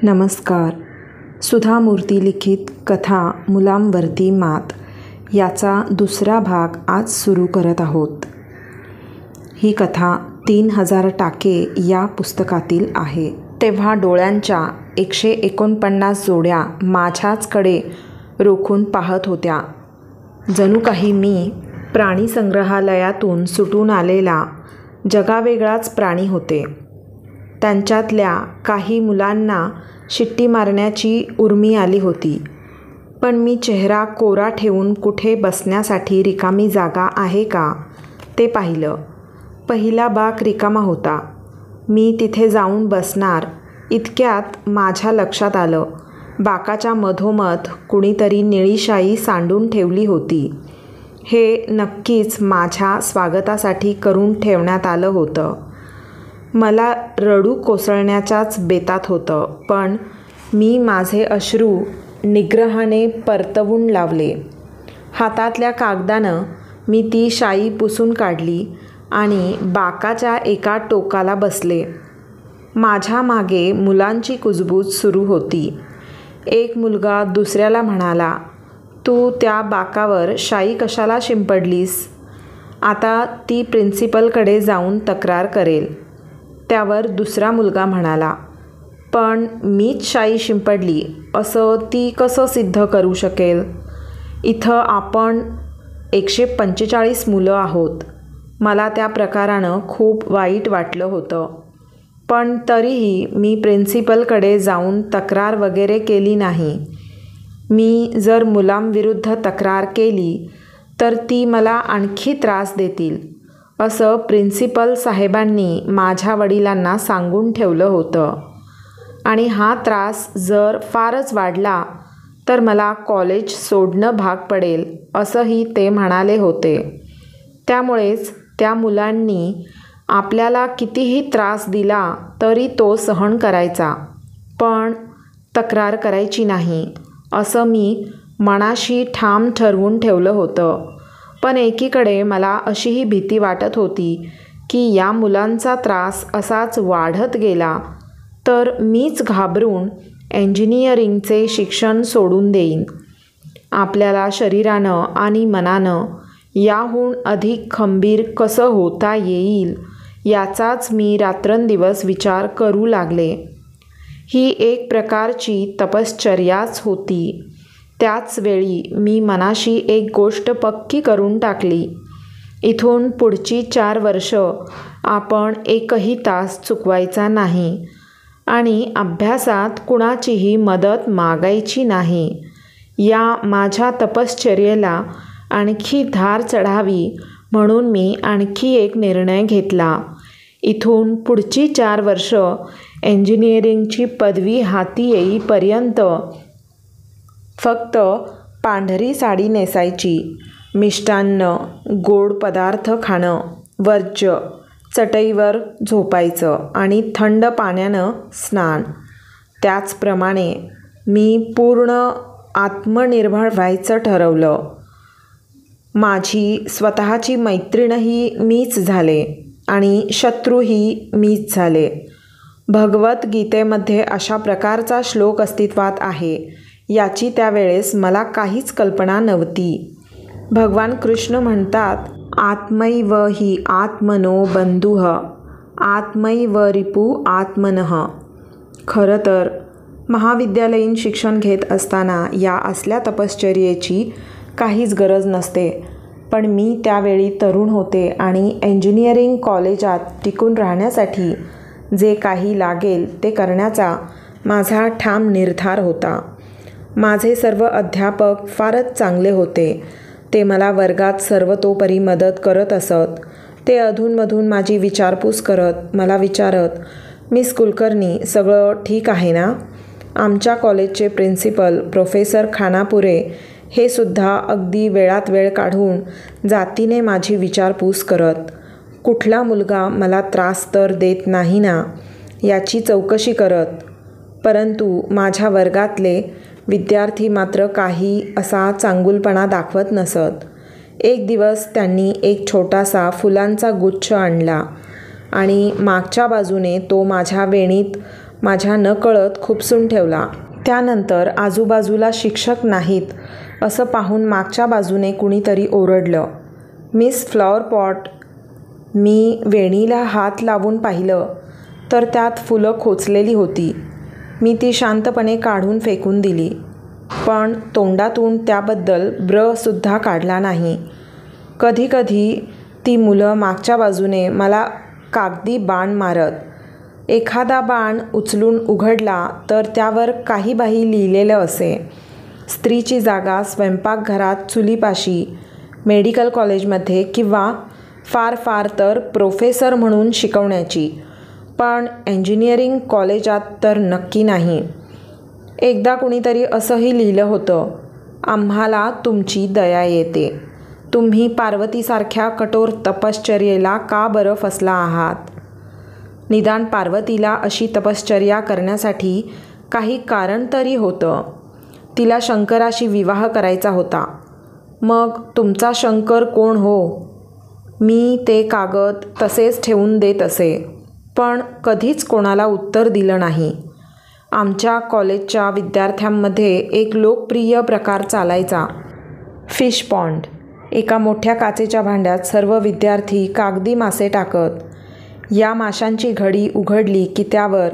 नमस्कार. सुधा मूर्ती लिखित कथा मुलांवरती मात याचा दुसरा भाग आज सुरू करत आहोत. ही कथा 3000 टाके या पुस्तकातील आहे. तेव्हा डोळ्यांच्या 149 जोड्या माझ्याचकडे रोखून पाहत होत्या. जणू काही मी प्राणी संग्रहालयातून सुटून आलेला जगावेगळाच प्राणी होते. त्यांच्यातल्या काही मुलांना शिट्टी मारण्याची उर्मी आली होती, पण मी चेहरा कोरा ठेवून कुठे बसण्यासाठी रिकामी जागा आहे का ते पाहिलं. पहिला बाक रिकामा होता. मी तिथे जाऊन बसणार इतक्यात माझ्या लक्षात आलं, बाकाच्या मधोमध कुणीतरी निळी शाई सांडून ठेवली होती. हे नक्कीच माझ्या स्वागतासाठी करून ठेवण्यात आलं होतं. मला रडू कोसळण्याच्याच बेतात होतं, पण मी माझे अश्रू निग्रहाने परतवून लावले. हातातल्या कागदानं मी ती शाई पुसून काढली आणि बाकाच्या एका टोकाला बसले. माझ्या मागे मुलांची कुजबूज सुरू होती. एक मुलगा दुसऱ्याला म्हणाला, "तू त्या बाकावर शाई कशाला शिंपडलीस? आता ती प्रिन्सिपलकडे जाऊन तक्रार करेल." त्यावर दुसरा मुलगा म्हणाला, "पण मीच शाई शिंपडली असं ती कसं सिद्ध करू शकेल? इथं आपण 145 मुलं आहोत." मला त्या प्रकारानं खूप वाईट वाटलं होतं, पण तरीही मी प्रिन्सिपलकडे जाऊन तक्रार वगैरे केली नाही. मी जर मुलांविरुद्ध तक्रार केली तर ती मला आणखी त्रास देतील असं प्रिन्सिपल साहेबांनी माझ्या वडिलांना सांगून ठेवलं होतं, आणि हा त्रास जर फारच वाढला तर मला कॉलेज सोडणं भाग पडेल असंही ते म्हणाले होते. त्यामुळेच त्या मुलांनी आपल्याला कितीही त्रास दिला तरी तो सहन करायचा, पण तक्रार करायची नाही असं मी मनाशी ठाम ठरवून ठेवलं होतं. पण एकीकडे मला अशीही भीती वाटत होती की या मुलांचा त्रास असाच वाढत गेला तर मीच घाबरून इंजिनिअरिंगचे शिक्षण सोडून देईन. आपल्याला शरीरानं आणि मनानं याहून अधिक खंबीर कसं होता येईल याचाच मी रात्रंदिवस विचार करू लागले. ही एक प्रकारची तपश्चर्याच होती. त्याच वेळी मी मनाशी एक गोष्ट पक्की करून टाकली. इथून पुढची 4 वर्ष आपण एकही तास चुकवायचा नाही आणि अभ्यासात कुणाचीही मदत मागायची नाही. या माझ्या तपश्चर्येला आणखी धार चढावी म्हणून मी आणखी एक निर्णय घेतला. इथून पुढची 4 वर्ष इंजिनिअरिंगची पदवी हाती येईपर्यंत फक्त पांढरी साडी नेसायची, मिष्टान्न, गोड पदार्थ खाणं वर्ज्य, चटईवर झोपायचं आणि थंड पाण्यानं स्नान. त्याचप्रमाणे मी पूर्ण आत्मनिर्भर व्हायचं ठरवलं. माझी स्वतःची मैत्रीणही मीच झाले आणि शत्रूही मीच झाले. भगवद्गीतेमध्ये अशा प्रकारचा श्लोक अस्तित्वात आहे याची त्यावेळेस मला काहीच कल्पना नव्हती. भगवान कृष्ण म्हणतात, "आत्मैव हि आत्मनो बंधुः, आत्मैव रिपु आत्मनः." खरं तर महाविद्यालयीन शिक्षण घेत असताना या असल्या तपश्चर्येची काहीच गरज नसते, पण मी त्यावेळी तरुण होते आणि इंजिनिअरिंग कॉलेजात टिकून राहण्यासाठी जे काही लागेल ते करण्याचा माझा ठाम निर्धार होता. माझे सर्व अध्यापक फारच चांगले होते. ते मला वर्गात सर्वतोपरी मदत करत असत. ते अधूनमधून माझी विचारपूस करत मला विचारत, "मिस कुलकर्णी, सगळं ठीक आहे ना?" आमच्या कॉलेजचे प्रिन्सिपल प्रोफेसर खानापुरे हे सुद्धा अगदी वेळात वेळ काढून जातीने माझी विचारपूस करत, कुठला मुलगा मला त्रास तर देत नाही ना याची चौकशी करत. परंतु माझ्या वर्गातले विद्यार्थी मात्र काही असा चांगुलपणा दाखवत नसत. एक दिवस त्यांनी एक छोटासा फुलांचा गुच्छ आणला आणि मागच्या बाजूने तो माझ्या वेणीत माझ्या नकळत खुपसून ठेवला. त्यानंतर आजूबाजूला शिक्षक नाहीत असं पाहून मागच्या बाजूने कुणीतरी ओरडलं, "मिस फ्लॉवरपॉट." मी वेणीला हात लावून पाहिलं तर त्यात फुलं खोचलेली होती. मी ती शांतपणे काढून फेकून दिली, पण तोंडातून त्याबद्दल ब्रसुद्धा काढला नाही. कधीकधी ती मुलं मागच्या बाजूने मला कागदी बाण मारत. एखादा बाण उचलून उघडला तर त्यावर काहीबाही लिहिलेलं असे. स्त्रीची जागा स्वयंपाकघरात चुलीपाशी, मेडिकल कॉलेजमध्ये किंवा फार फार तर प्रोफेसर म्हणून शिकवण्याची, पण इंजिनिअरिंग कॉलेजात तर नक्की नाही. एकदा कुणीतरी असंही लिहिलं होतं, "आम्हाला तुमची दया येते. तुम्ही पार्वतीसारख्या कठोर तपश्चर्येला का बरं फसला आहात?" निदान पार्वतीला अशी तपश्चर्या करण्यासाठी काही कारण तरी होतं. तिला शंकराशी विवाह करायचा होता. "मग तुमचा शंकर कोण हो?" मी ते कागद तसेच ठेवून देत असे, पण कधीच कोणाला उत्तर दिलं नाही. आमच्या कॉलेजच्या विद्यार्थ्यांमध्ये एक लोकप्रिय प्रकार चालायचा, फिश पॉन्ड. एका मोठ्या काचेच्या भांड्यात सर्व विद्यार्थी कागदी मासे टाकत. या माशांची घडी उघडली की त्यावर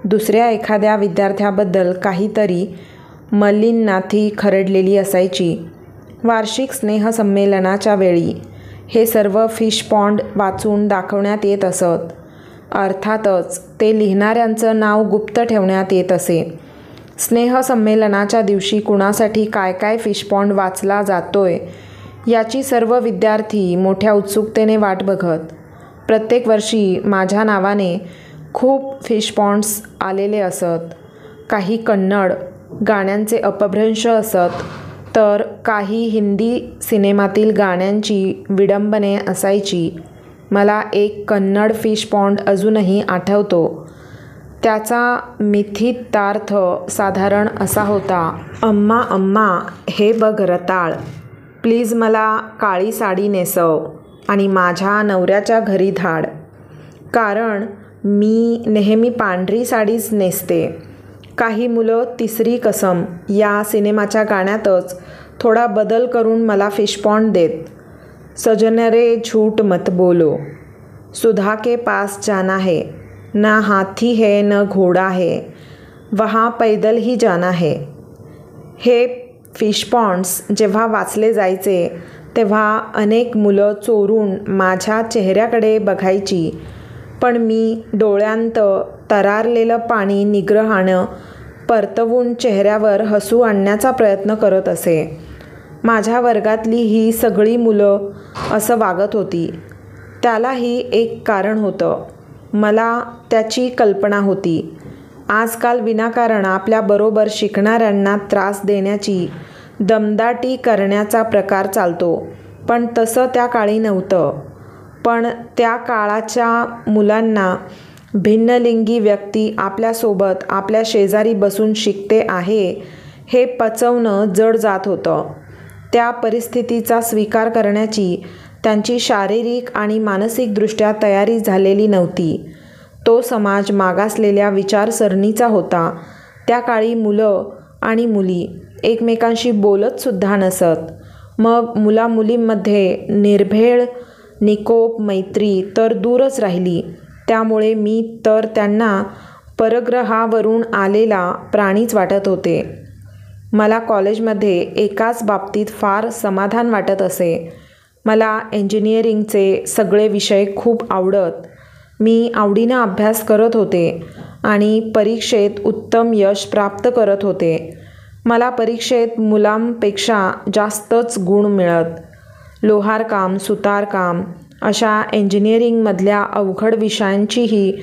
दुसऱ्या एखाद्या विद्यार्थ्याबद्दल काहीतरी मलिनाथी खरडलेली असायची. वार्षिक स्नेहसंमेलनाच्या वेळी हे सर्व फिश पॉन्ड वाचून दाखवण्यात येत असत. अर्थातच ते लिहिणाऱ्यांचं नाव गुप्त ठेवण्यात येत असे. स्नेहसंमेलनाच्या दिवशी कुणासाठी काय काय फिश पॉन्ड वाचला जातोय याची सर्व विद्यार्थी मोठ्या उत्सुकतेने वाट बघत. प्रत्येक वर्षी माझ्या नावाने खूप फिश पॉन्ड्स आलेले असत. काही कन्नड गाण्यांचे अपभ्रंश असत, तर काही हिंदी सिनेमातील गाण्यांची विडंबने असायची. मला एक कन्नड फिश पॉन्ड अजूनही आठवतो. त्याचा मिथितार्थ साधारण असा होता, "अम्मा अम्मा, हे बघ रताळ. प्लीज मला काळी साडी नेसव आणि माझ्या नवऱ्याच्या घरी धाड, कारण मी नेहमी पांढरी साडीच नेसते." काही मुलं तिसरी कसम या सिनेमाच्या गाण्यातच थोडा बदल करून मला फिश पॉन्ड देत. "सजन रे झूठ मत बोलो, सुधा के पास जाना है, ना हाथी है न घोडा है, वहाँ पैदल ही जाना है." हे फिश पॉन्ड्स जेव्हा वाचले जायचे तेव्हा अनेक मुलं चोरून माझ्या चेहऱ्याकडे बघायची, पण मी डोळ्यांत तरारलेलं पाणी निग्रहानं परतवून चेहऱ्यावर हसू आणण्याचा प्रयत्न करत असे. माझ्या वर्गातली ही सगळी मुलं असं वागत होती. त्यालाही एक कारण होतं. मला त्याची कल्पना होती. आजकाल विनाकारण आपल्याबरोबर शिकणाऱ्यांना त्रास देण्याची, दमदाटी करण्याचा प्रकार चालतो, पण तसं त्या काळी नव्हतं. पण त्या काळाच्या मुलांना भिन्नलिंगी व्यक्ती आपल्यासोबत आपल्या शेजारी बसून शिकते आहे हे पचवणं जड जात होतं. त्या परिस्थितीचा स्वीकार करण्याची त्यांची शारीरिक आणि मानसिकदृष्ट्या तयारी झालेली नव्हती. तो समाज मागासलेल्या विचारसरणीचा होता. त्या काळी मुलं आणि मुली एकमेकांशी बोलतसुद्धा नसत. मग मुलामुलींमध्ये निर्भेळ निकोप मैत्री तर दूरच राहिली. त्यामुळे मी तर त्यांना परग्रहावरून आलेला प्राणीच वाटत होते. मला कॉलेजमध्ये एकाच बाबतीत फार समाधान वाटत असे. मला इंजिनिअरिंगचे सगळे विषय खूप आवडत. मी आवडीनं अभ्यास करत होते आणि परीक्षेत उत्तम यश प्राप्त करत होते. मला परीक्षेत मुलांपेक्षा जास्तच गुण मिळत. लोहारकाम, सुतारकाम अशा इंजिनिअरिंगमधल्या अवघड विषयांचीही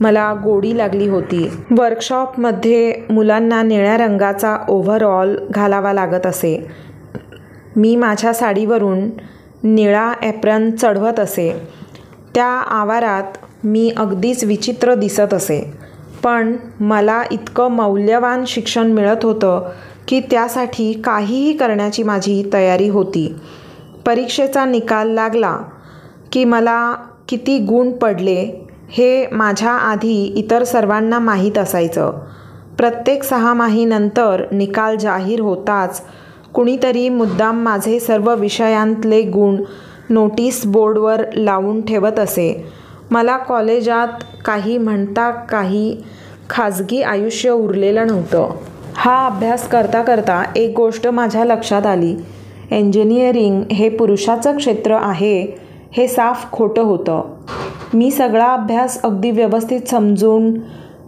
मला गोडी लागली होती. वर्कशॉपमध्ये मुलांना निळ्या रंगाचा ओव्हरऑल घालावा लागत असे. मी माझ्या साडीवरून निळा एप्रन चढवत असे. त्या आवारात मी अगदीच विचित्र दिसत असे, पण मला इतकं मौल्यवान शिक्षण मिळत होतं की त्यासाठी काहीही करण्याची माझी तयारी होती. परीक्षेचा निकाल लागला की मला किती गुण पडले हे माझ्या आधी इतर सर्वांना माहीत असायचं. प्रत्येक 6 माहीनंतर निकाल जाहीर होताच कुणीतरी मुद्दाम माझे सर्व विषयांतले गुण नोटीस बोर्डवर लावून ठेवत असे. मला कॉलेजात काही म्हणता काही खाजगी आयुष्य उरलेलं नव्हतं. हा अभ्यास करता करता एक गोष्ट माझ्या लक्षात आली. इंजिनिअरिंग हे पुरुषाचं क्षेत्र आहे हे साफ खोटं होतं. मी सगळा अभ्यास अगदी व्यवस्थित समजून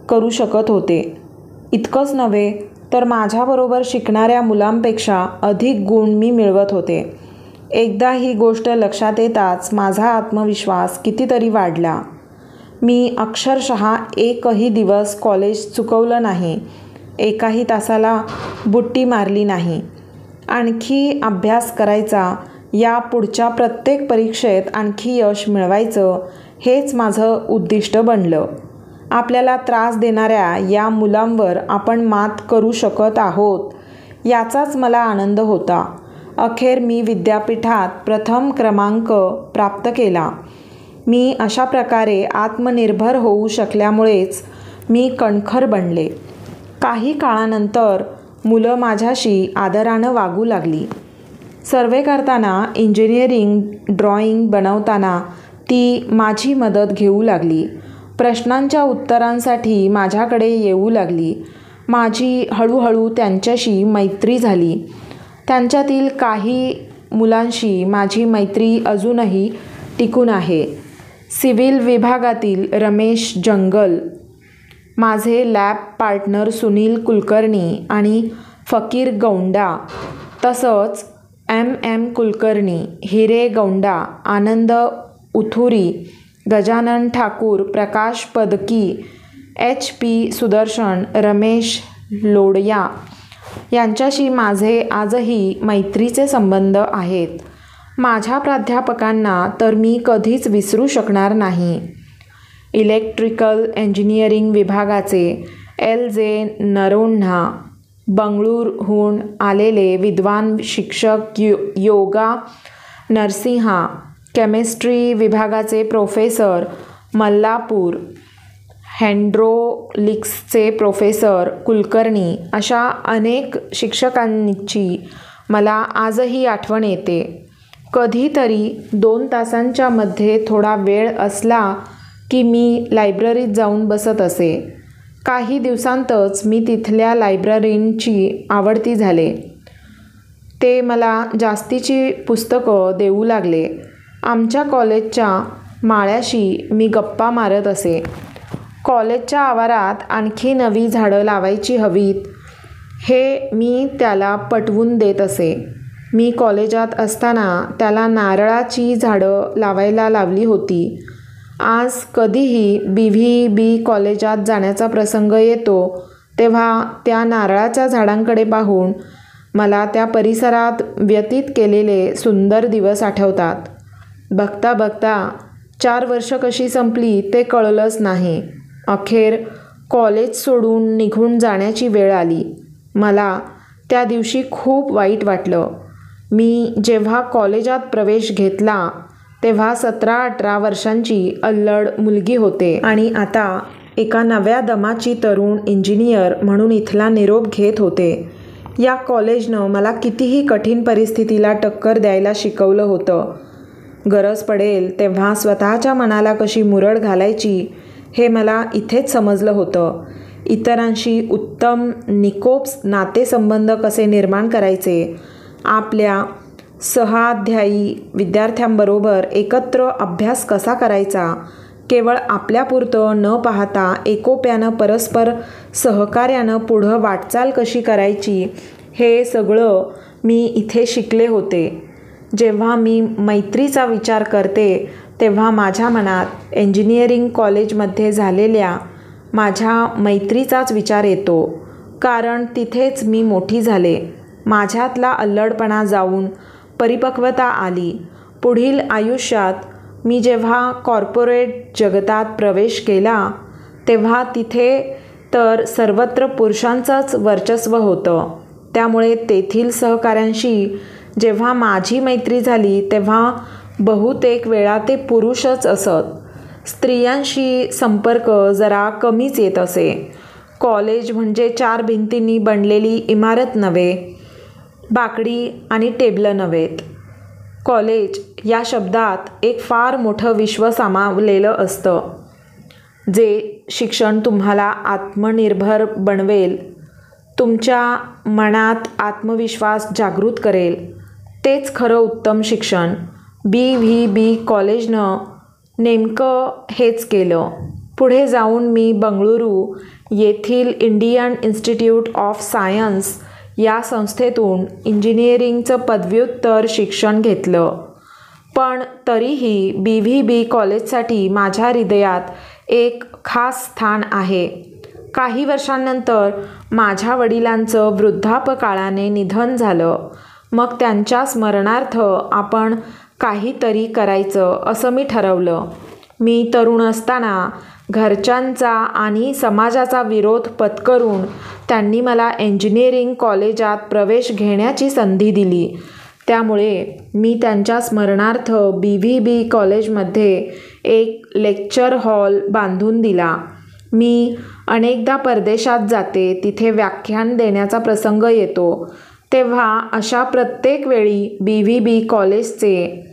करू शकत होते. इतकंच नव्हे तर माझ्याबरोबर शिकणाऱ्या मुलांपेक्षा अधिक गुण मी मिळवत होते. एकदा ही गोष्ट लक्षात येताच माझा आत्मविश्वास कितीतरी वाढला. मी अक्षरशः एकही दिवस कॉलेज चुकवलं नाही. एकाही तासाला बुट्टी मारली नाही. आणखी अभ्यास करायचा, या पुढच्या प्रत्येक परीक्षेत आणखी यश मिळवायचं हेच माझं उद्दिष्ट बनलं. आपल्याला त्रास देणाऱ्या या मुलांवर आपण मात करू शकत आहोत याचाच मला आनंद होता. अखेर मी विद्यापीठात प्रथम क्रमांक प्राप्त केला. मी अशा प्रकारे आत्मनिर्भर होऊ शकल्यामुळेच मी कणखर बनले. काही काळानंतर मुलं माझ्याशी आदरानं वागू लागली. सर्वे करताना, इंजिनिअरिंग ड्रॉइंग बनवताना ती माझी मदत घेऊ लागली. प्रश्नांच्या उत्तरांसाठी माझ्याकडे येऊ लागली. माझी हळूहळू त्यांच्याशी मैत्री झाली. त्यांच्यातील काही मुलांशी माझी मैत्री अजूनही टिकून आहे. सिव्हिल विभागातील रमेश जंगल, माझे लॅब पार्टनर सुनील कुलकर्णी आणि फकीर गौंडा, तसंच M कुलकर्णी, हिरे गौंडा, आनंद उथुरी, गजानन ठाकूर, प्रकाश पदकी, HP सुदर्शन, रमेश लोडया यांच्याशी माझे आजही मैत्रीचे संबंध आहेत. माझ्या प्राध्यापकांना तर मी कधीच विसरू शकणार नाही. इलेक्ट्रिकल इंजिनिअरिंग विभागाचे LJ नरोन्हा, बंगळूरहून आलेले विद्वान शिक्षक योगा नरसिंहा, केमिस्ट्री विभागाचे प्रोफेसर मल्लापूर, हायड्रोलिक्सचे प्रोफेसर कुलकर्णी अशा अनेक शिक्षकांची मला आजही आठवण येते. कधीतरी 2 तासांच्या मध्ये थोडा वेळ असला की मी लायब्ररीत जाऊन बसत असे. काही दिवसांतच मी तिथल्या लायब्ररींची आवडती झाले. ते मला जास्तीची पुस्तकं देऊ लागले. आमच्या कॉलेजच्या माळ्याशी मी गप्पा मारत असे. कॉलेजच्या आवारात आणखी नवी झाडं लावायची हवीत हे मी त्याला पटवून देत असे. मी कॉलेजात असताना त्याला नारळाची झाडं लावायला लावली होती. आज कधीही BVB कॉलेजात जाण्याचा प्रसंग येतो तेव्हा त्या नारळाच्या झाडांकडे पाहून मला त्या परिसरात व्यतीत केलेले सुंदर दिवस आठवतात. बघता बघता 4 वर्ष कशी संपली ते कळलंच नाही. अखेर कॉलेज सोडून निघून जाण्याची वेळ आली. मला त्या दिवशी खूप वाईट वाटलं. मी जेव्हा कॉलेजात प्रवेश घेतला तेव्हा 17-18 वर्षांची अल्लड मुलगी होते आणि आता एका नव्या दमाची तरुण इंजिनियर म्हणून इथला निरोप घेत होते. या कॉलेजनं मला कितीही कठीण परिस्थितीला टक्कर द्यायला शिकवलं होतं. गरज पडेल तेव्हा स्वतःच्या मनाला कशी मुरड घालायची हे मला इथेच समजलं होतं. इतरांशी उत्तम निकोप नातेसंबंध कसे निर्माण करायचे, आपल्या सहाध्यायी विद्यार्थ्यांबरोबर एकत्र अभ्यास कसा करायचा, केवळ आपल्यापुरतं न पाहता एकोप्यानं परस्पर सहकार्यानं पुढं वाटचाल कशी करायची हे सगळं मी इथे शिकले होते. जेव्हा मी मैत्रीचा विचार करते तेव्हा माझ्या मनात इंजिनिअरिंग कॉलेजमध्ये झालेल्या माझ्या मैत्रीचाच विचार येतो. कारण तिथेच मी मोठी झाले. माझ्यातला अल्लडपणा जाऊन परिपक्वता आली. पुढील आयुष्यात मी जेव्हा कॉर्पोरेट जगतात प्रवेश केला तेव्हा तिथे तर सर्वत्र पुरुषांचंच वर्चस्व होतं. त्यामुळे तेथील सहकाऱ्यांशी जेव्हा माझी मैत्री झाली तेव्हा बहुतेक वेळा ते पुरुषच असत. स्त्रियांशी संपर्क जरा कमीच येत असे. कॉलेज म्हणजे 4 भिंतींनी बनलेली इमारत नव्हे, बाकडी आणि टेबलं नव्हेत. कॉलेज या शब्दात एक फार मोठं विश्व सामावलेलं असतं, जे शिक्षण तुम्हाला आत्मनिर्भर बनवेल, तुमच्या मनात आत्मविश्वास जागृत करेल. तेच खरं उत्तम शिक्षण. BVB कॉलेजनं नेमकं हेच केलं. पुढे जाऊन मी बंगळुरू येथील इंडियन इन्स्टिट्यूट ऑफ सायन्स या संस्थेतून इंजिनिअरिंगचं पदव्युत्तर शिक्षण घेतलं. पण तरीही BVB कॉलेजसाठी माझ्या हृदयात एक खास स्थान आहे. काही वर्षांनंतर माझ्या वडिलांचं वृद्धापकाळाने निधन झालं. मग त्यांच्या स्मरणार्थ आपण काहीतरी करायचं असं मी ठरवलं. मी तरुण असताना घरच्यांचा आणि समाजाचा विरोध पत्करून त्यांनी मला इंजिनिअरिंग कॉलेजात प्रवेश घेण्याची संधी दिली. त्यामुळे मी त्यांच्या स्मरणार्थ BVB कॉलेजमध्ये एक लेक्चर हॉल बांधून दिला. मी अनेकदा परदेशात जाते, तिथे व्याख्यान देण्याचा प्रसंग येतो. तेव्हा अशा प्रत्येक वेळी BVB कॉलेजचे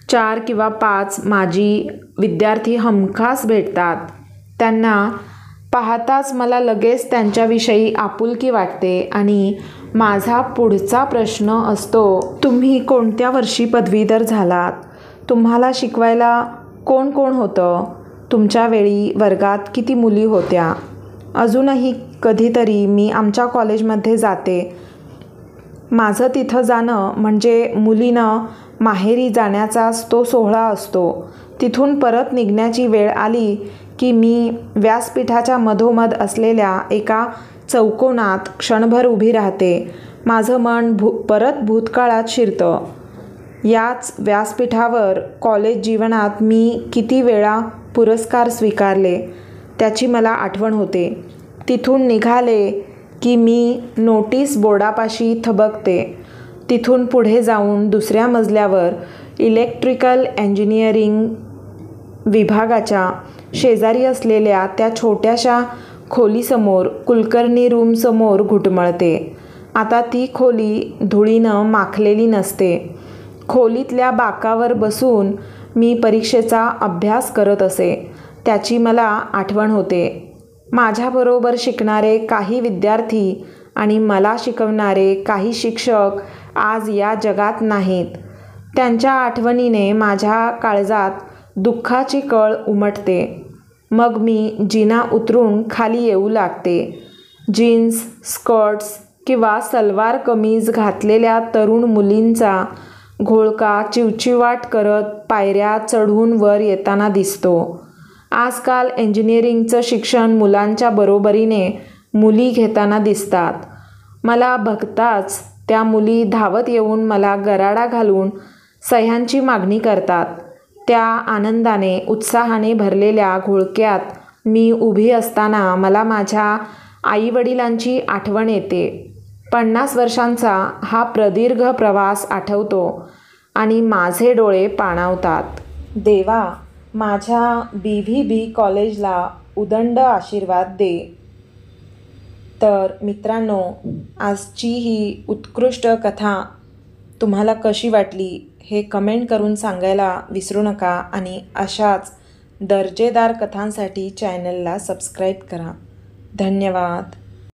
4 किंवा 5 माजी विद्यार्थी हमखास भेटतात. त्यांना पाहताच मला लगेच त्यांच्याविषयी आपुलकी वाटते आणि माझा पुढचा प्रश्न असतो, तुम्ही कोणत्या वर्षी पदवीधर झालात? तुम्हाला शिकवायला कोण कोण होतं? तुमच्या वेळी वर्गात किती मुली होत्या? अजूनही कधीतरी मी आमच्या कॉलेजमध्ये जाते. माझं तिथं जाणं म्हणजे मुलीनं माहेरी जाण्याचाच तो सोहळा असतो. तिथून परत निघण्याची वेळ आली की मी व्यासपीठाच्या मधोमध असलेल्या एका चौकोनात क्षणभर उभी राहते. माझं मन परत भूतकाळात शिरतं. याच व्यासपीठावर कॉलेज जीवनात मी किती वेळा पुरस्कार स्वीकारले त्याची मला आठवण होते. तिथून निघाले की मी नोटीस बोर्डापाशी थबकते. तिथून पुढे जाऊन दुसऱ्या मजल्यावर इलेक्ट्रिकल इंजिनिअरिंग विभागाच्या शेजारी असलेल्या त्या छोट्याशा खोलीसमोर कुलकर्णी रूमसमोर घुटमळते. आता ती खोली धुळीनं माखलेली नसते. खोलीतल्या बाकावर बसून मी परीक्षेचा अभ्यास करत असे. त्याची मला आठवण होते. माझ्याबरोबर शिकणारे काही विद्यार्थी आणि मला शिकवणारे काही शिक्षक आज या जगात नाहीत. त्यांच्या आठवणीने माझ्या काळजात दुःखाची कळ उमटते. मग मी जिना उतरून खाली येऊ लागते. जीन्स, स्कर्ट्स किंवा सलवार कमीज घातलेल्या तरुण मुलींचा घोळका चिवचिवाट करत पायऱ्या चढून वर येताना दिसतो. आजकाल इंजिनिअरिंगचं शिक्षण मुलांच्या बरोबरीने मुली घेताना दिसतात. मला बघताच त्या मुली धावत येऊन मला गराडा घालून सह्यांची मागणी करतात. त्या आनंदाने, उत्साहाने भरलेल्या घोळक्यात मी उभी असताना मला माझ्या आईवडिलांची आठवण येते. 50 वर्षांचा हा प्रदीर्घ प्रवास आठवतो आणि माझे डोळे पाणावतात. देवा, माझ्या BVB कॉलेजला उदंड आशीर्वाद दे. तर मित्रांनो, आजची ही उत्कृष्ट कथा तुम्हाला कशी वाटली हे कमेंट करून सांगायला विसरू नका आणि अशाच दर्जेदार कथांसाठी चॅनलला सबस्क्राईब करा. धन्यवाद.